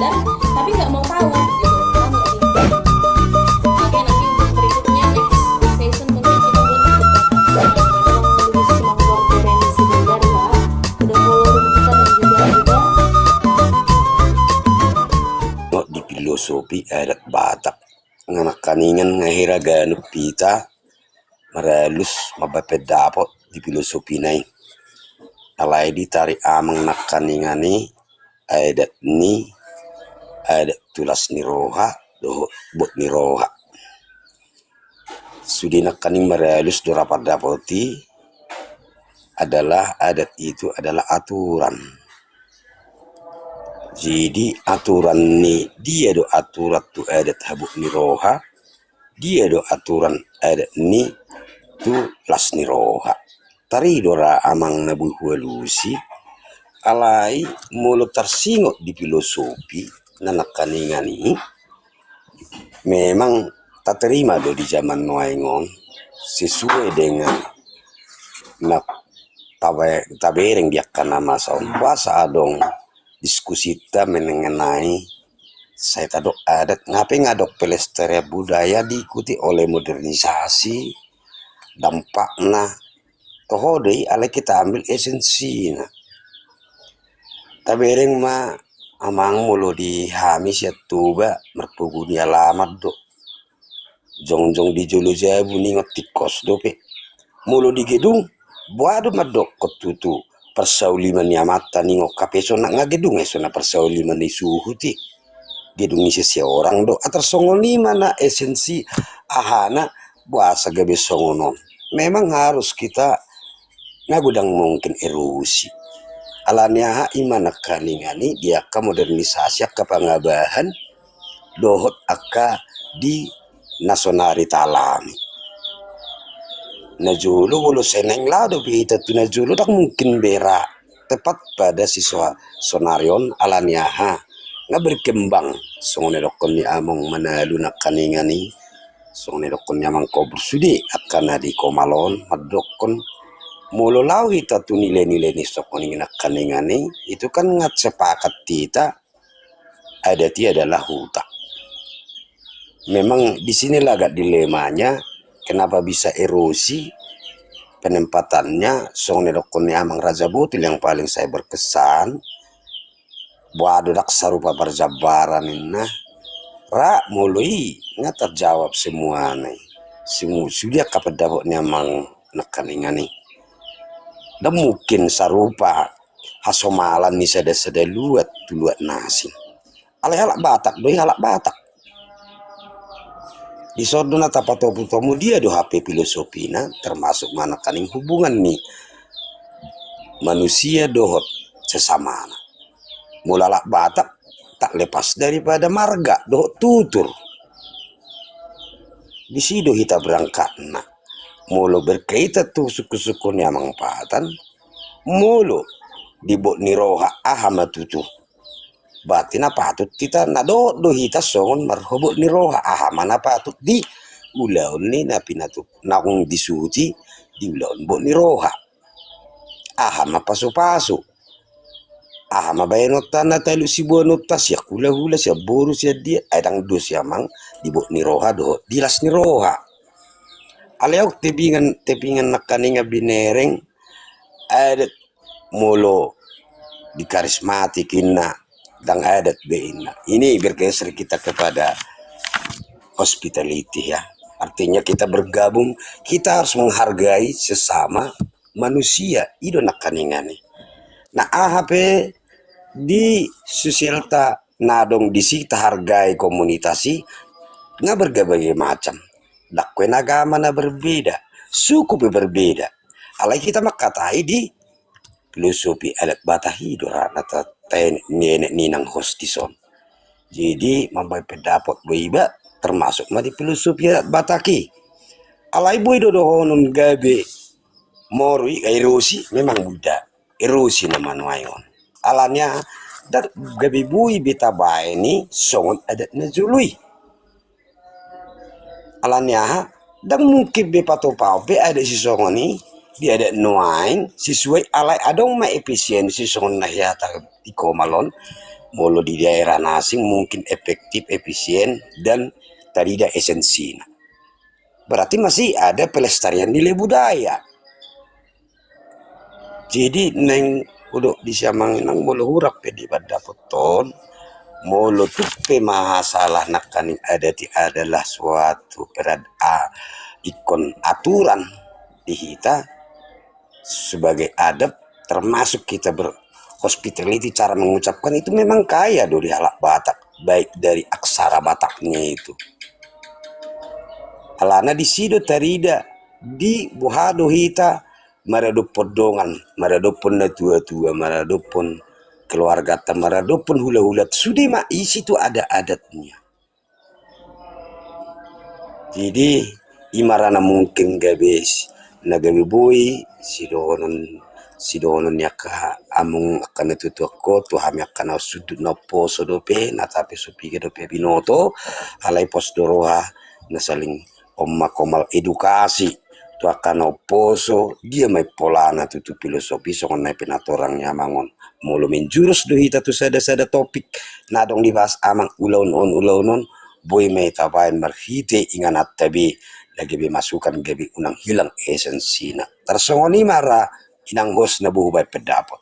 ada tapi nggak mau tahu gitu. Paham nggak sih? Oke, nanti untuk berikutnya next session mungkin kita buat debat. Memang semangat referensi belajar ya. Udah follow kita dan juga di filosofi adat Batak nganak kaningan ngahiraga pita maralus mabapedapot di filosofi nai alai ditari amang nakaningani adat ni adat tulas niroha do bot niroha sudi nakaning maralus dorapat dapoti adalah adat itu adalah aturan. Jadi aturan ni dia do aturan tu adat habuk niroha, dia do aturan adat ni tu las niroha. Tari dora amang nabu hualusi alai mulut tersingot di filosofi nanakaningan ini memang tak terima do di zaman noaingon sesuai dengan nak tabereng dia kana masaun puasa adong diskusi kita mengenai saya tadok adat ngapain ngadok pelestarian budaya diikuti oleh modernisasi dampaknya toho deh ala kita ambil esensinya tabereng ma amang mulu di hamis ya tuba merpuguni alamat do jong di jolo jabu ningot tikos dope mulu di gedung buado madok kotutu persauliman mata ningo kapeso nak ngagedung na persauliman ni suhuti gedung isi orang do atar songo lima na esensi ahana buasa gabe songonon memang harus kita ngagudang mungkin erosi alanya imana kaningani dia ka modernisasi ka pangabahan dohot aka di nasionari talami najulu bulu seneng lado kita tu najulu tak mungkin berak tepat pada siswa sonarion alaniaha nggak berkembang songone dokon ni among manalu nak kaningani songone dokon nyamang ko bersudi akan di komalon madokon mulu lau kita tu nilai-nilai ni sokoni nak kaningani itu kan ngat sepakat kita ada adalah huta memang di sinilah agak dilemanya. Kenapa bisa erosi penempatannya song nedokone amang Raja Butil yang paling saya berkesan buat dak sarupa perjabaran inna ra mulai nggak terjawab semua nih semua sudah kapan dapatnya amang nekaningan nih dan mungkin sarupa hasomalan nih sada luat nasi halak Batak doi halak Batak di sordona tapatopu tomu dia do HP filosofina termasuk mana kaning hubungan nih manusia dohot sesama mulalak Batak tak lepas daripada marga dohot tutur di situ kita berangkat nah mulu berkaitan tuh suku-suku nyamang patan mulu dibot niroha ahamatutu batin apa patut kita nado do hita songon marhobot ni roha mana patut di ulaun ni napinatu naung disuci di ulaun bot ni roha ahama pasu ahama bayanot tanah talu si buanot tas ya hula siya boru siya dia adang dos yamang di bot ni roha do dilas ni roha aleok tepingan nakaninga binereng adat molo di karismatik inna dan adat beina ini bergeser kita kepada hospitality ya artinya kita bergabung kita harus menghargai sesama manusia itu nakaningani nah AHP di sosialta nadong di sita hargai komunitasi nggak berbagai macam dakwen agama na berbeda suku berbeda alai kita makatai di filosofi adat Batahi dorana nenek ninang hostison jadi mampai pendapat boiba termasuk mati filosofi adat Bataki alai boy dodo honun gabe morui erosi memang budak erosi nama nuayon alanya dan gabe bui beta bae ni songon adat najului alanya dan mungkin be patopau be ada si songon ni dia ada nuain sesuai alai adong ma efisiensi songon nahyata iko malon Molo di daerah nasing mungkin efektif, efisien, dan tidak esensi. Berarti masih ada pelestarian nilai budaya. Jadi neng udah disamangin nang molo hurap di pada foton molo tupe masalah nakaning adati adalah suatu ikon aturan di kita sebagai adab, termasuk kita berhospitality, cara mengucapkan itu memang kaya dari halak Batak, baik dari aksara Bataknya itu alana di sido tarida di buhado hita marado podongan, marado pun na tua-tua, marado pun keluarga marado pun hula-hula sudah mak isi itu ada adatnya. Jadi imarana mungkin gabes nagabi boy sidonon yaka among akan itu ko to hami akan sudut na poso dope na tapi supige dope binoto alai pos doroha na saling komal edukasi tu akan oposo dia mai polana tutu filosofi songon nai penatorangnya mangon mulu menjurus do hita tu sada topik nadong dibahas amang ulaunon boy mai tabain marhite inganat tabi lagi masukan gabi unang hilang esensina tersongoni mara inang hos na buhubay pendapat.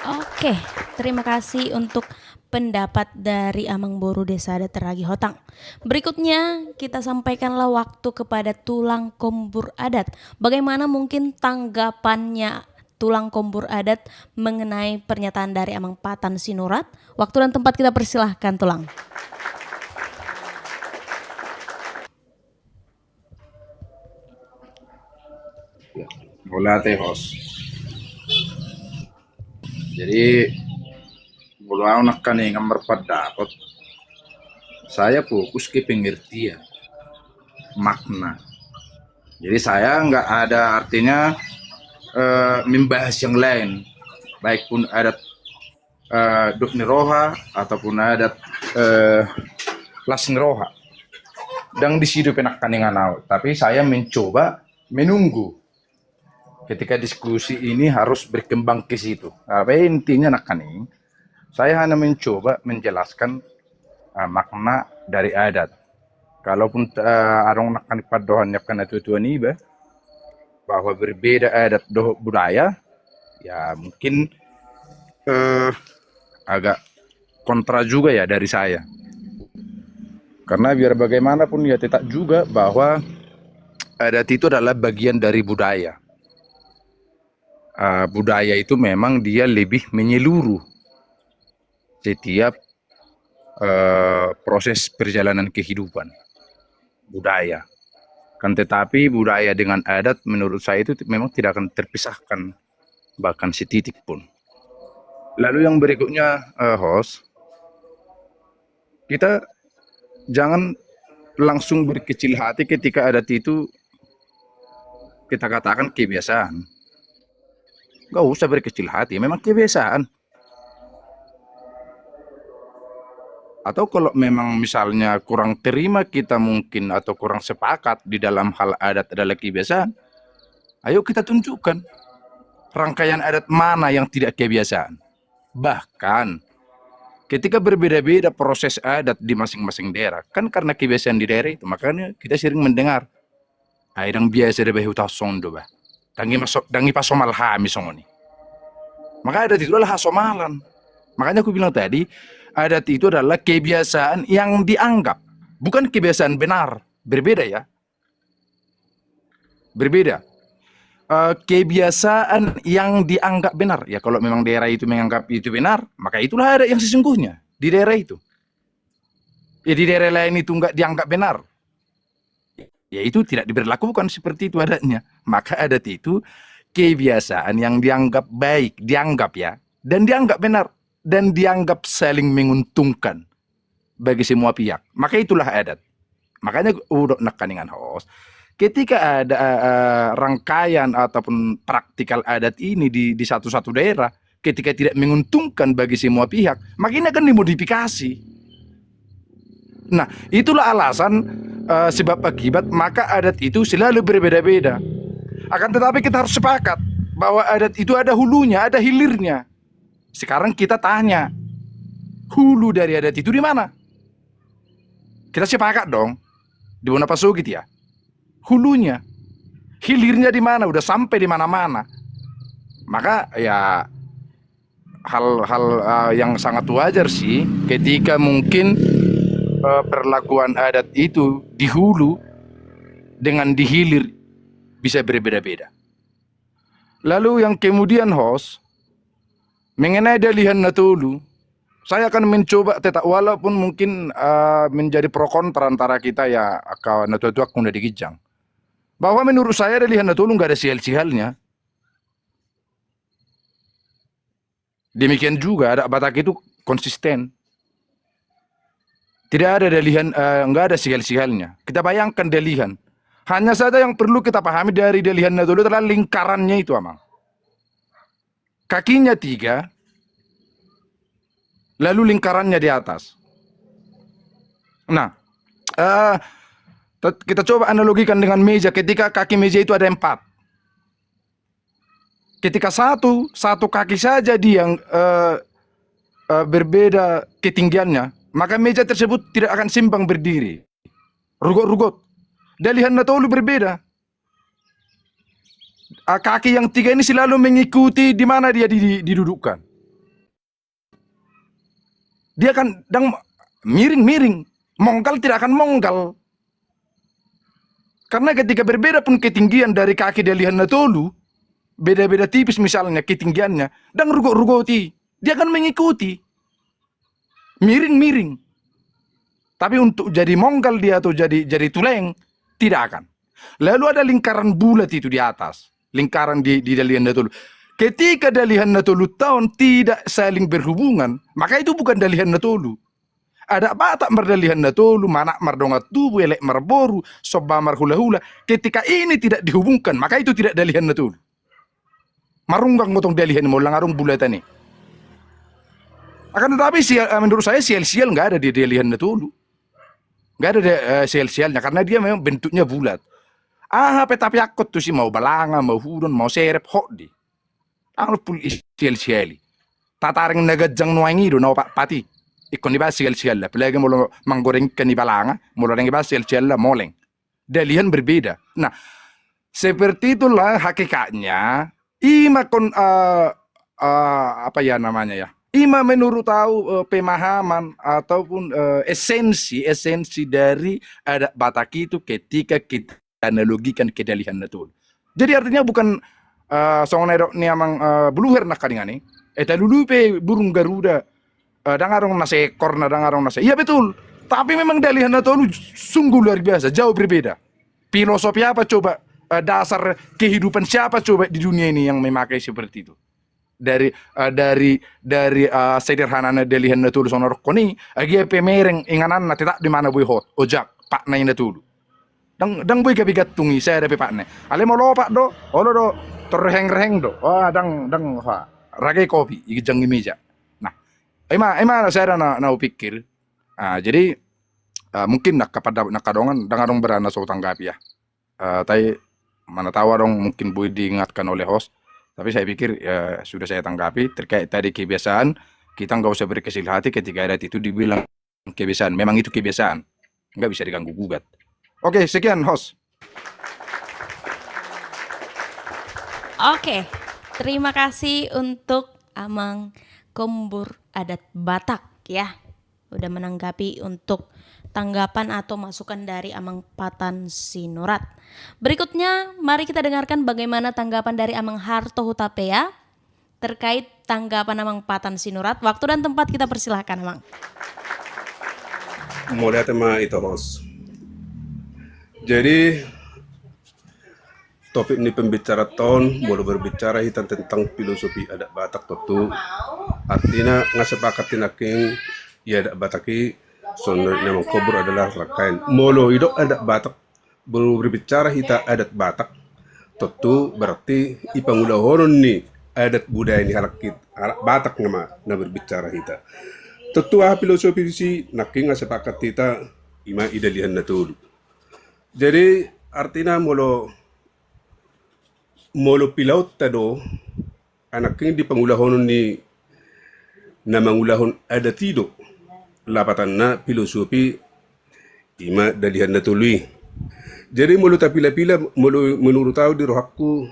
Oke, terima kasih untuk pendapat dari Amang Boru Desa Adat Ragi Hotang. Berikutnya kita sampaikanlah waktu kepada Tulang Kombur Adat. Bagaimana mungkin tanggapannya Tulang Kombur Adat mengenai pernyataan dari Amang Patan Sinurat? Waktu dan tempat kita persilahkan, Tulang. Bola teh host. Jadi bola nak kan yang berpendapat. Saya fokus ke pengertian makna. Jadi saya nggak ada artinya membahas yang lain, baik pun adat Dukni Roha ataupun adat Lasing Roha. Dan di situ penakkan dengan awal. Tapi saya mencoba menunggu ketika diskusi ini harus berkembang ke situ. Apa intinya nakaning? Saya hanya mencoba menjelaskan makna dari adat. Kalaupun arong nakan padohan yakan tuan iba bahwa berbeda adat budaya, ya mungkin agak kontra juga ya dari saya. Karena biar bagaimanapun ya tetap juga bahwa adat itu adalah bagian dari budaya. Budaya itu memang dia lebih menyeluruh setiap proses perjalanan kehidupan budaya. Kan tetapi budaya dengan adat menurut saya itu memang tidak akan terpisahkan bahkan setitik pun. Lalu yang berikutnya host, kita jangan langsung berkecil hati ketika adat itu kita katakan kebiasaan. Gak usah berkecil hati, memang kebiasaan. Atau kalau memang misalnya kurang terima kita mungkin atau kurang sepakat di dalam hal adat adalah kebiasaan, ayo kita tunjukkan rangkaian adat mana yang tidak kebiasaan. Bahkan ketika berbeda-beda proses adat di masing-masing daerah, kan karena kebiasaan di daerah itu, makanya kita sering mendengar aidang biasa de behuta sondo bah. Dangi pasomal hami songoni. Maka adat itu adalah hasomalan. Makanya aku bilang tadi, adat itu adalah kebiasaan yang dianggap, bukan kebiasaan benar. Berbeda ya. Berbeda. Kebiasaan yang dianggap benar. Ya kalau memang daerah itu menganggap itu benar, maka itulah adat yang sesungguhnya di daerah itu. Ya di daerah lain itu enggak dianggap benar, ya itu tidak diberlakukan seperti itu adatnya. Maka adat itu kebiasaan yang dianggap baik, dianggap ya, dan dianggap benar, dan dianggap saling menguntungkan bagi semua pihak. Maka itulah adat. Makanya udah nekaningan host, ketika ada rangkaian ataupun praktikal adat ini di satu daerah, ketika tidak menguntungkan bagi semua pihak, maka ini akan dimodifikasi. Nah, itulah alasan sebab akibat maka adat itu selalu berbeda-beda. Akan tetapi kita harus sepakat bahwa adat itu ada hulunya, ada hilirnya. Sekarang kita tanya, hulu dari adat itu di mana? Kita sepakat dong, di Wonopaso gitu ya. Hulunya, hilirnya di mana? Udah sampai di mana-mana. Maka ya hal-hal yang sangat wajar sih ketika mungkin perlakuan adat itu di hulu dengan di hilir bisa berbeda-beda. Lalu yang kemudian host, mengenai Dalihan Natolu, saya akan mencoba tetap walaupun mungkin menjadi pro kontra antara kita ya akau Natolu aku udah digijang. Bahwa menurut saya Dalihan Natolu nggak ada sial-sialnya. Demikian juga ada Batak itu konsisten. Tidak ada Dalihan, nggak ada sial-sialnya. Kita bayangkan Dalihan. Hanya saja yang perlu kita pahami dari Dalihan Natolu adalah lingkarannya itu, Amang. Kakinya 3, lalu lingkarannya di atas. Nah, kita coba analogikan dengan meja. Ketika kaki meja itu ada 4. Ketika satu kaki saja dia yang berbeda ketinggiannya, maka meja tersebut tidak akan seimbang berdiri. Rugot-rugot. Dalihan Natolu berbeda. Kaki yang 3 ini selalu mengikuti di mana dia didudukkan. Dia akan miring-miring. Monggal tidak akan monggal. Karena ketika berbeda pun ketinggian dari kaki Dalihan Natolu, beda-beda tipis misalnya ketinggiannya, dan rugot-rugoti, dia akan mengikuti. Miring-miring. Tapi untuk jadi monggal dia atau jadi tuleng, tidak akan. Lalu ada lingkaran bulat itu di atas. Lingkaran di Dalihan Natolu. Ketika Dalihan Natolu tahun tidak saling berhubungan, maka itu bukan Dalihan Natolu. Ada Batak merdalihan Natolu, Manak mardonga tubuh, elek marboru, soba marhula-hula. Ketika ini tidak dihubungkan, maka itu tidak Dalihan Natolu. Marunggang motong Dalihan mau langarung bulatan nih. Akan tetapi menurut saya sial-sial nggak ada di Dalihan Natolu. Nggak ada sial-sialnya karena dia memang bentuknya bulat. Tapi akut tuh sih mau balanga, mau hudon, mau serep, hok di. Pul sial-siali. Tataring nagajang nuangi do na pati. Ikon iba sial-sial lah. Pelagi mulu manggoreng kan iba langa, mulu iba sial-sial lah moleng. Dalihan berbeda. Nah, seperti itulah hakikatnya. Ima apa ya namanya ya? Ima menurut tahu pemahaman ataupun esensi dari adat Batak itu ketika kita analogikan ke Dalihan Natolu. Jadi artinya bukan songonero ni amang buluher nak kadingani. Eta lulupe burung Garuda. Dangarong nasa ekor na dangarong nasa. Iya betul. Tapi memang Dalihan Natolu sungguh luar biasa, jauh berbeda. Filosofi apa coba? Dasar kehidupan siapa coba di dunia ini yang memakai seperti itu? Dari sederhananya Dalihan Natolu sonor koni, agi pemereng inganan na tidak di mana boy hot, ojak pak na Natolu. Dang boy kabigat tungi saya ada pak na. Ale mau lopak do, olo do terheng-reheng do. Wah dang ragai kopi, ikijang meja. Ema saya na pikir, jadi mungkin kepada nakadongan dangarong berana so tanggapi ya. Tapi mana tahu dong mungkin boleh diingatkan oleh host. Tapi saya pikir ya, sudah saya tanggapi terkait tadi kebiasaan. Kita nggak usah berkecil hati ketika adat itu dibilang kebiasaan. Memang itu kebiasaan, nggak bisa diganggu gugat. Oke, sekian host. Oke, terima kasih untuk Amang Kombur Adat Batak ya. Udah menanggapi untuk tanggapan atau masukan dari Amang Patan Sinurat. Berikutnya mari kita dengarkan bagaimana tanggapan dari Amang Harto Hutapea terkait tanggapan Amang Patan Sinurat. Waktu dan tempat kita persilahkan Amang. Mulai tema itu host. Jadi topik ini pembicara tahun mulai berbicara tentang filosofi adat Batak tentu artinya ngasepakatin aking ya adat Bataki soalnya nama kubur adalah rakain molo itu adat Batak berbicara adat Batak tentu berarti ipangula horon nih adat budaya ini halak Batak nama berbicara kita tentu filosofi si naking ngasepakat kita ima Dalihan Natolu. Jadi artinya molo molo pilaut tado anaknya di pangulahon ni na mangulahon ada tido lapatan na filosofi ima dalihan na tuluy. Jadi mulu pila-pila mulu menurut tahu di rohakku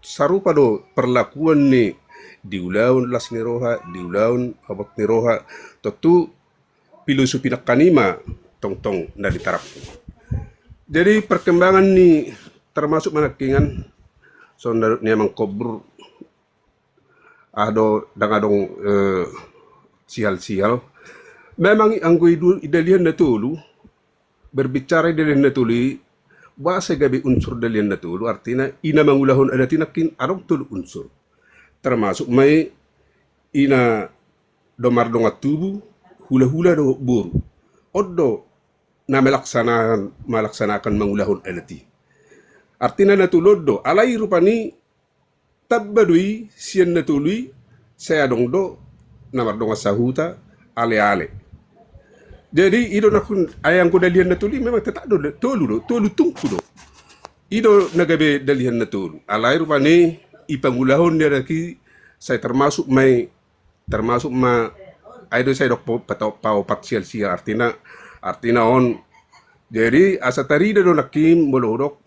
sarupa do perlakuan ni diulaun las ni roha, diulaun abak ni roha, tentu filosofi nak kanima tong-tong na ditarap. Jadi perkembangan ni termasuk manakingan so ni amang kobur ado dangadong sial-sial. Memang ang idalihan na tulu berbicara idalihan na tulu bahasa gabi unsur dalihan na tulu artinya ina mangulahon ada tinakin arong tulu unsur termasuk may ina domar dongat tubuh hula-hula do buru odo na malaksanakan mangulahon alati artinya natulod do alai rupani tabbadui sian natului saya dong do namar dongat sahuta ale-ale. Jadi ido nakun ayang ko dalihan na tuli memang tetap do tolu tungku do. Ido nagabe dalihan na tulu. Alai rupani ipangulahon dia lagi saya termasuk ma aido saya dok pau paksial sia artina on. Jadi asa tarida do nakim bolodok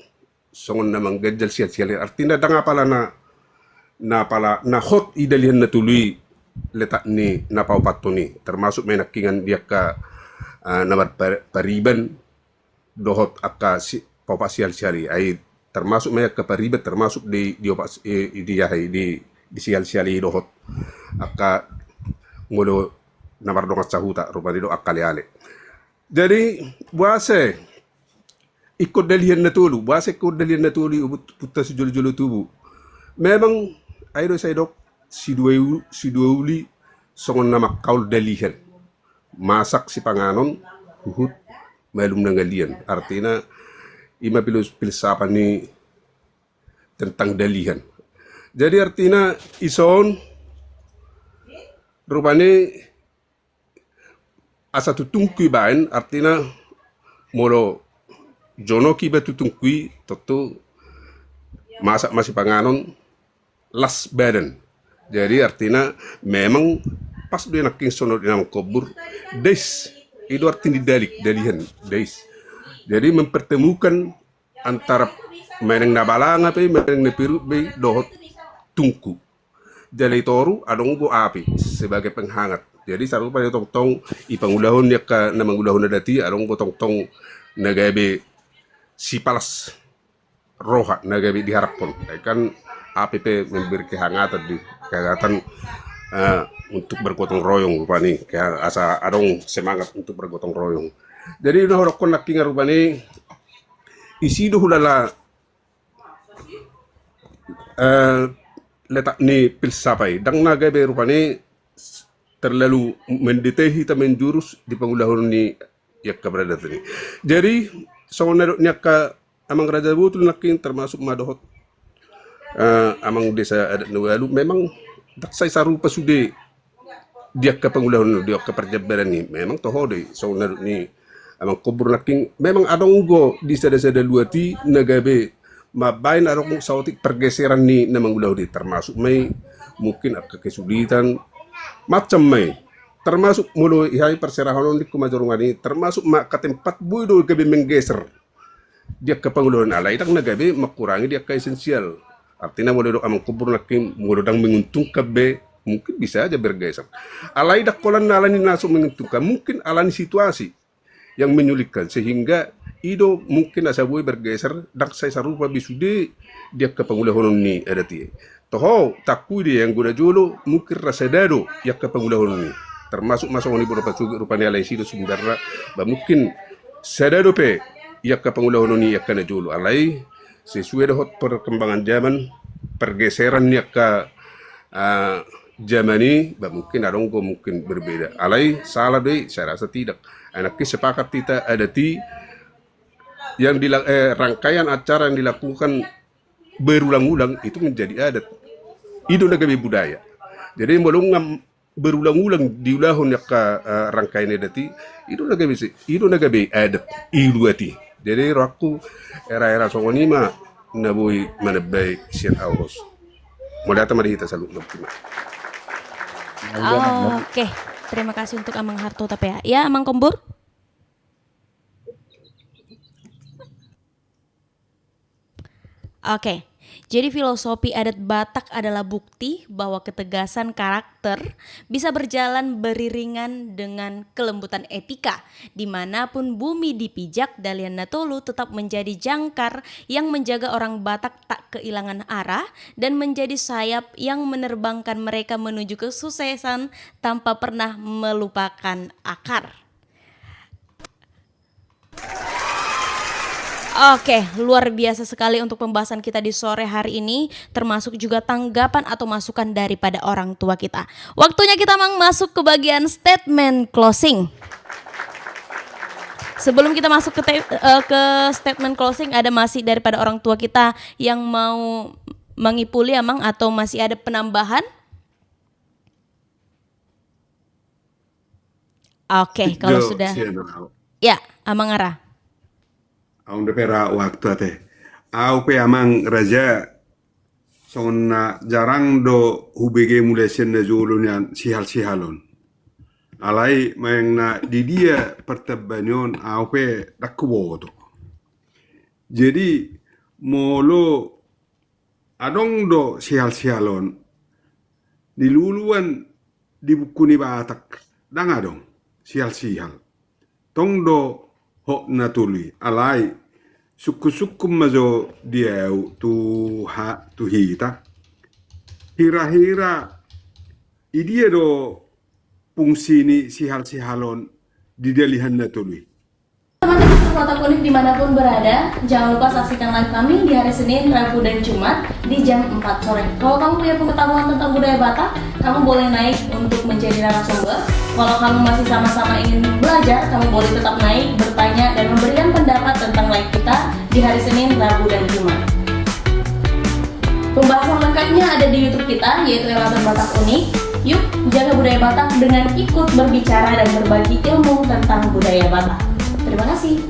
songon namang gajal sia artina danga pala na hot idalihan na tului letak ni na pau patuni termasuk may nakingan dia ka namar pariban dohot akka si popasial siali ay termasuk may ka pariban termasuk di sial siali dohot akka ngulo namar dongat sahuta rupani do akkaliale. Jadi buase ikut dalihan na tulu ikut dalihan na tulu puta si julu tubuh memang aydo say dok si duuli songon nama kaul dalihan masak si panganon huhut malum nangalian artinya ima filsafat ni tentang dalihan. Jadi artinya ison rupane asa tutungkui bain artinya molo jono kiba tutungkui tentu masak masih panganon las badan. Jadi artinya memang pas dia naking sono dinam kubur des itu artinya dalihan des. Jadi mempertemukan antara meneng nabalanga pe meneng nepiru be dohot tungku. Jadi toru adong go api sebagai penghangat. Jadi sarupa ya tong ipangulahon ya ka namangulahon na dati adong go tong nagabe si palas roha nagabe diharapon. Kan api pe memberi kehangatan untuk bergotong royong rupani kayak asa adong semangat untuk bergotong royong. Jadi udah horokon nakinga rupani isi hulala letak ni filsafai dang nagabe rupani terlalu mendetahi tamen jurus di pangulahon ni yakka berada tadi. Jadi songonero nyaka amang raja butul naking termasuk madohot amang desa adat nawalu memang daksai sarupa sude dia ke pangulahon dia ke perjabaran ni memang toho deh songonero ni amang kubur naking memang adong go di sada-sada luati nagabe mabain arong sautik pergeseran ni namang ulah di termasuk may mungkin agak kesulitan macam may termasuk mulu ihai perserahan di kumajorungani termasuk mak ketempat buido gabe menggeser dia ke pangulahon alai tak nagabe makurangi dia ke esensial artinya mulu dok amang kubur naking mulu dang menguntung kabe mungkin bisa aja bergeser alai dak kolan alani nasu menguntungkan mungkin alani situasi yang menyulitkan sehingga ido mungkin asabui bergeser dak saya sarupa bisude dia ke pangulahon ni adati toho takui dia yang guna jolo mungkin rasa dado ya ke pangulahon ni termasuk masuk ni beberapa rupanya alai sido sumberra ba mungkin sadado pe ya ke pangulahon ni ya kana jolo alai sesuai dengan perkembangan zaman pergeseran ya ke zaman ini mungkin adonggo mungkin berbeda alai salah deh saya rasa tidak anaknya sepakat kita adati yang rangkaian acara yang dilakukan berulang-ulang itu menjadi adat itu nagabe budaya jadi belum berulang-ulang diulahon ya ke rangkaian adati itu nagabe adat iluati jadi aku era-era songonima nabui manabay siyan awros. Mula ta marihita sa loob ng Pima. Oke, terima kasih untuk Amang Harto tapi ya. Ya, Amang Kombur. Oke, jadi filosofi adat Batak adalah bukti bahwa ketegasan karakter bisa berjalan beriringan dengan kelembutan etika. Dimanapun bumi dipijak, Dalian Natolu tetap menjadi jangkar yang menjaga orang Batak tak kehilangan arah dan menjadi sayap yang menerbangkan mereka menuju kesuksesan tanpa pernah melupakan akar. Oke, luar biasa sekali untuk pembahasan kita di sore hari ini, termasuk juga tanggapan atau masukan daripada orang tua kita. Waktunya kita masuk ke bagian statement closing. Sebelum kita masuk ke statement closing, ada masih daripada orang tua kita yang mau mengipuli Amang atau masih ada penambahan? Oke, kalau sudah. Ya, Amang Ara. Ang pera waktu ate. Au pe amang raja sonna jarang do hubege mulai senda julunya sihal-sihalon. Alai mayang na di dia pertabanyon au pe dakwodo. Jadi molo adong do sihal-sihalon diluluan di buku ni Batak dangadong sihal-sihal. Tong do ho natuli alai suku-suku mazo diau tu hita hira-hira idia do fungsi ni sihal-sihalon di dalihan natuli. Teman-teman Watak Unik dimanapun berada, jangan lupa saksikan live kami di hari Senin, Rabu, dan Jumat di jam 4 sore. Kalau kamu punya pengetahuan tentang budaya Batak, kamu boleh naik untuk menjadi narasumber. Kalau kamu masih sama-sama ingin belajar, kamu boleh tetap naik, bertanya, dan memberikan pendapat tentang live kita di hari Senin, Rabu, dan Jumat. Pembahasan lengkapnya ada di YouTube kita, yaitu Elatan Batak Unik. Yuk, jaga budaya Batak dengan ikut berbicara dan berbagi ilmu tentang budaya Batak. Terima kasih.